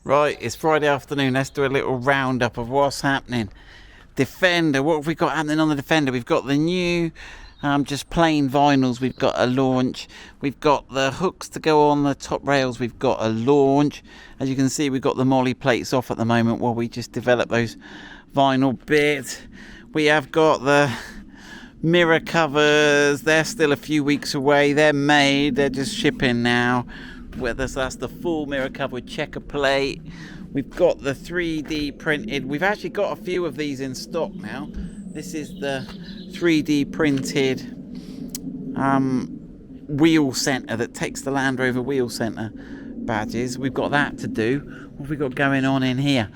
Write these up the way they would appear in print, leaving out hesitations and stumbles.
Right, it's Friday afternoon. Let's do a little roundup of what's happening. Defender, what have we got happening on the Defender? We've got the new just plain vinyls. We've got a launch. We've got the hooks to go on the top rails. We've got a launch. As you can see, we've got the molly plates off at the moment while we just develop those vinyl bits. We have got the mirror covers. They're still a few weeks away. They're made. They're just shipping now. Whether that's the full mirror cover with checker plate. We've got the 3D printed. We've actually got a few of these in stock now. This is the 3D printed wheel center that takes the Land Rover wheel center badges. We've got that to do. What have we got going on in here?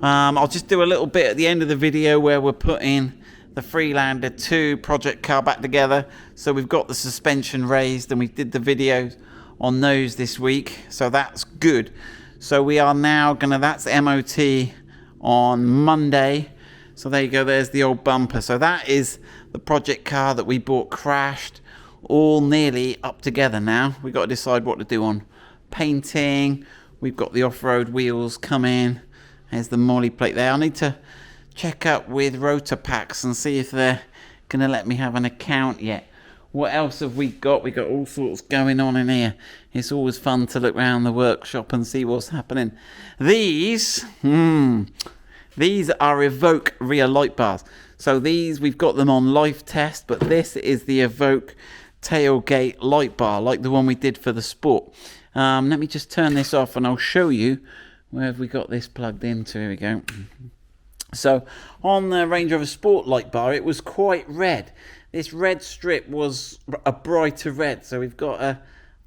I'll just do a little bit at the end of the video where we're putting the Freelander 2 project car back together. So we've got the suspension raised and we did the videos on those this week, so that's good. So we are now gonna, that's MOT on Monday. So there you go, there's the old bumper. So that is the project car that we bought crashed, all nearly up together now. We've got to decide what to do on painting. We've got the off-road wheels coming. There's the molly plate there. I need to check up with Rotor Packs and see if they're gonna let me have an account yet. What else have we got? We got all sorts going on in here. It's always fun to look around the workshop and see what's happening. These are Evoque rear light bars. So these, we've got them on life test, but this is the Evoque tailgate light bar, like the one we did for the Sport. Let me just turn this off and I'll show you where have we got this plugged into. Here we go. So on the Range Rover Sport light bar, it was quite red. This red strip was a brighter red, so we've got a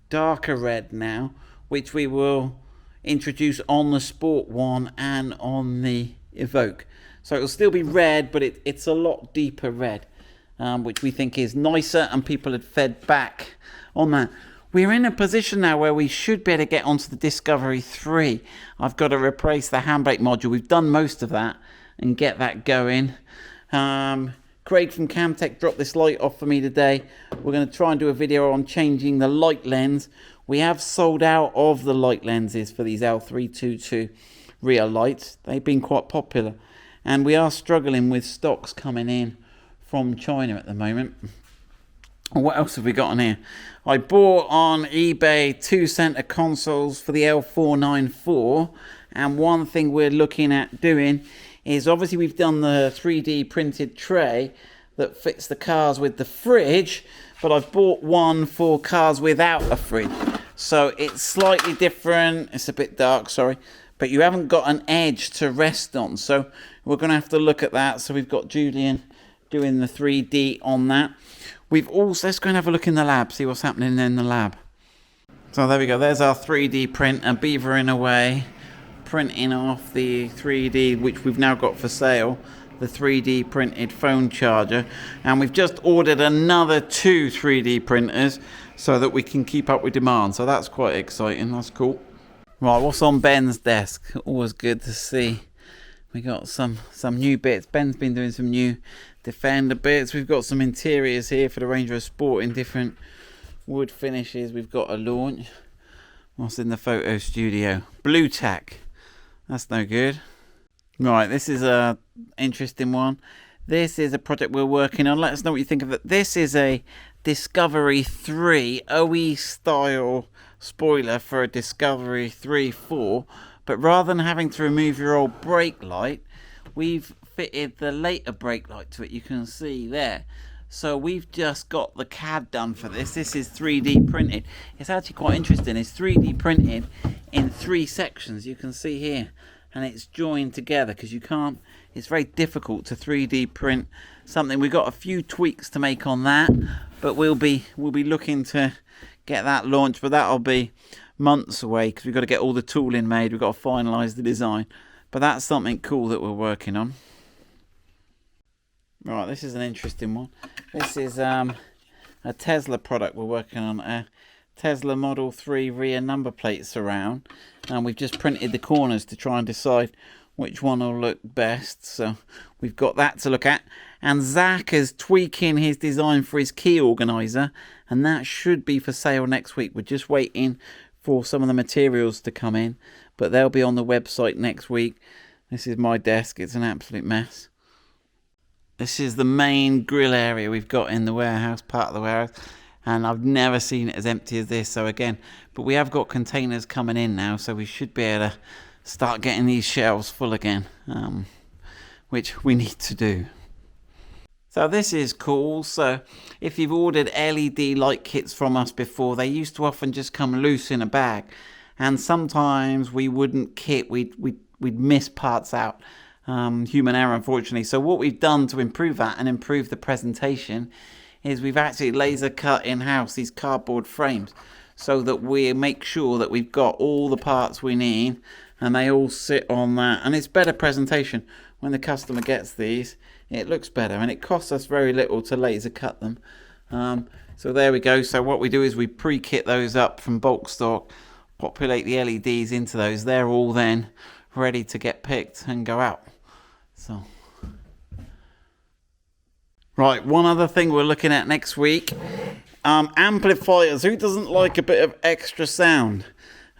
darker red now, which we will introduce on the Sport one and on the Evoque. So it'll still be red, but it's a lot deeper red, which we think is nicer, and people had fed back on that. We're in a position now where we should be able to get onto the Discovery 3. I've got to replace the handbrake module. We've done most of that and get that going. Craig from Camtech dropped this light off for me today. We're going to try and do a video on changing the light lens. We have sold out of the light lenses for these L322 rear lights. They've been quite popular. And we are struggling with stocks coming in from China at the moment. What else have we got on here? I bought on eBay 2 center consoles for the L494. And one thing we're looking at doing is obviously we've done the 3D printed tray that fits the cars with the fridge, but I've bought one for cars without a fridge. So it's slightly different. It's a bit dark, sorry, but you haven't got an edge to rest on. So we're going to have to look at that. So we've got Julian doing the 3D on that. We've also, let's go and have a look in the lab, see what's happening in the lab. So there we go. There's our 3D print and beavering away, printing off the 3D, which we've now got for sale, the 3D printed phone charger. And we've just ordered another 2 3D printers so that we can keep up with demand. So that's quite exciting. That's cool. Right, what's on Ben's desk? Always good to see. We got some new bits. Ben's been doing some new Defender bits. We've got some interiors here for the Range Rover Sport in different wood finishes. We've got a launch. What's in the photo studio? Blue tack. That's no good. Right, this is a interesting one. This is a project we're working on. Let us know what you think of it. This is a Discovery 3 OE style spoiler for a Discovery 3/4. But rather than having to remove your old brake light, we've fitted the later brake light to it. You can see there. So we've just got the CAD done for this. This is 3D printed. It's actually quite interesting. It's 3D printed in 3 sections. You can see here, and it's joined together because you can't. It's very difficult to 3D print something. We've got a few tweaks to make on that, but we'll be looking to get that launched. But that'll be months away because we've got to get all the tooling made. We've got to finalise the design. But that's something cool that we're working on. Right, this is an interesting one. This is a Tesla product we're working on, a Tesla Model 3 rear number plate surround, and we've just printed the corners to try and decide which one will look best. So we've got that to look at, and Zach is tweaking his design for his key organizer, and that should be for sale next week. We're just waiting for some of the materials to come in, but they'll be on the website next week. This is my desk. It's an absolute mess. This is the main grill area we've got in the warehouse, part of the warehouse, and I've never seen it as empty as this. So again, but we have got containers coming in now, so we should be able to start getting these shelves full again, which we need to do. So this is cool. So if you've ordered LED light kits from us before, they used to often just come loose in a bag, and sometimes we wouldn't kit, we'd miss parts out. Human error, unfortunately. So what we've done to improve that and improve the presentation is we've actually laser cut in-house these cardboard frames so that we make sure that we've got all the parts we need and they all sit on that, and it's better presentation. When the customer gets these, it looks better, and it costs us very little to laser cut them. So there we go. So what we do is we pre-kit those up from bulk stock, populate the LEDs into those. They're all then ready to get picked and go out. So, right, one other thing we're looking at next week, amplifiers. Who doesn't like a bit of extra sound?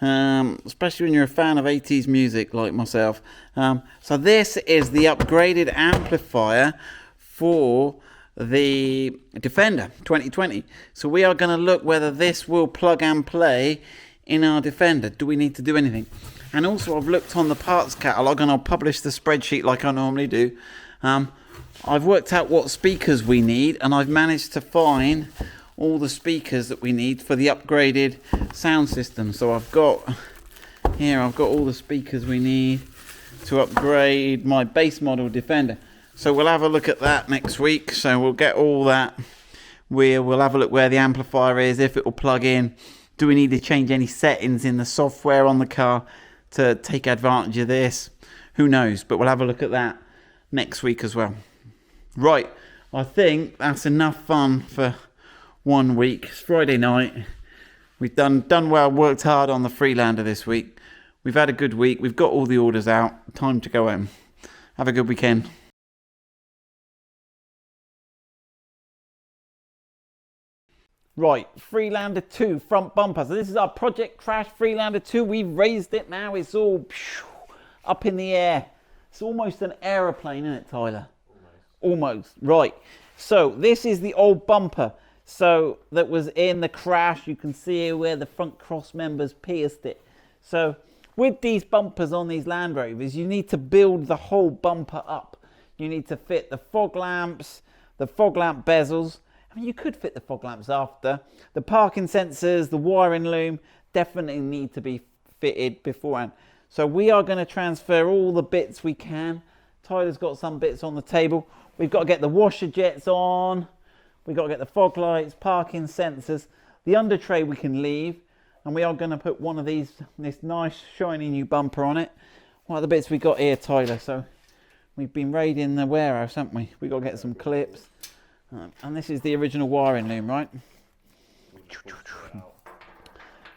Especially when you're a fan of 80s music like myself. So this is the upgraded amplifier for the Defender 2020. So we are going to look whether this will plug and play in our Defender. Do we need to do anything? And also I've looked on the parts catalogue, and I'll publish the spreadsheet like I normally do. I've worked out what speakers we need, and I've managed to find all the speakers that we need for the upgraded sound system. So I've got all the speakers we need to upgrade my base model Defender. So we'll have a look at that next week. So we'll get all that. We'll have a look where the amplifier is, if it will plug in. Do we need to change any settings in the software on the car to take advantage of this? Who knows? But we'll have a look at that next week as well. Right, I think that's enough fun for 1 week. It's Friday night. We've done well, worked hard on the Freelander this week. We've had a good week. We've got all the orders out. Time to go home. Have a good weekend. Right, Freelander 2 front bumper. So this is our Project Crash Freelander 2. We've raised it now. It's all up in the air. It's almost an aeroplane, isn't it, Tyler? Almost. Right. So this is the old bumper. So that was in the crash. You can see where the front cross members pierced it. So with these bumpers on these Land Rovers, you need to build the whole bumper up. You need to fit the fog lamps, the fog lamp bezels. I mean, you could fit the fog lamps after. The parking sensors, the wiring loom definitely need to be fitted beforehand. So we are going to transfer all the bits we can. Tyler's got some bits on the table. We've got to get the washer jets on. We've got to get the fog lights, parking sensors. The under tray we can leave. And we are going to put one of these, this nice shiny new bumper on it. What are the bits we got here, Tyler? So we've been raiding the warehouse, haven't we? We've got to get some clips. And this is the original wiring loom, right?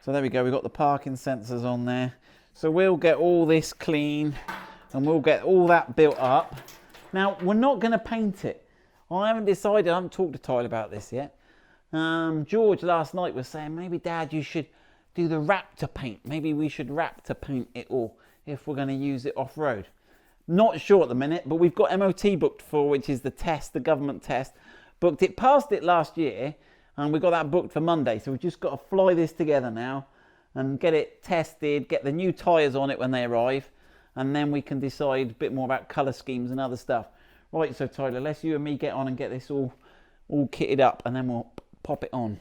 So there we go. We've got the parking sensors on there. So we'll get all this clean and we'll get all that built up. Now, we're not going to paint it. I haven't decided. I haven't talked to Tyler about this yet. George last night was saying, maybe Dad, you should do the Raptor paint. Maybe we should Raptor paint it all if we're going to use it off-road. Not sure at the minute, but we've got MOT booked for, which is the test, the government test. Booked it, passed it last year, and we got that booked for Monday. So we've just got to fly this together now and get it tested, get the new tyres on it when they arrive, and then we can decide a bit more about colour schemes and other stuff. Right, so Tyler, let's you and me get on and get this all kitted up, and then we'll pop it on.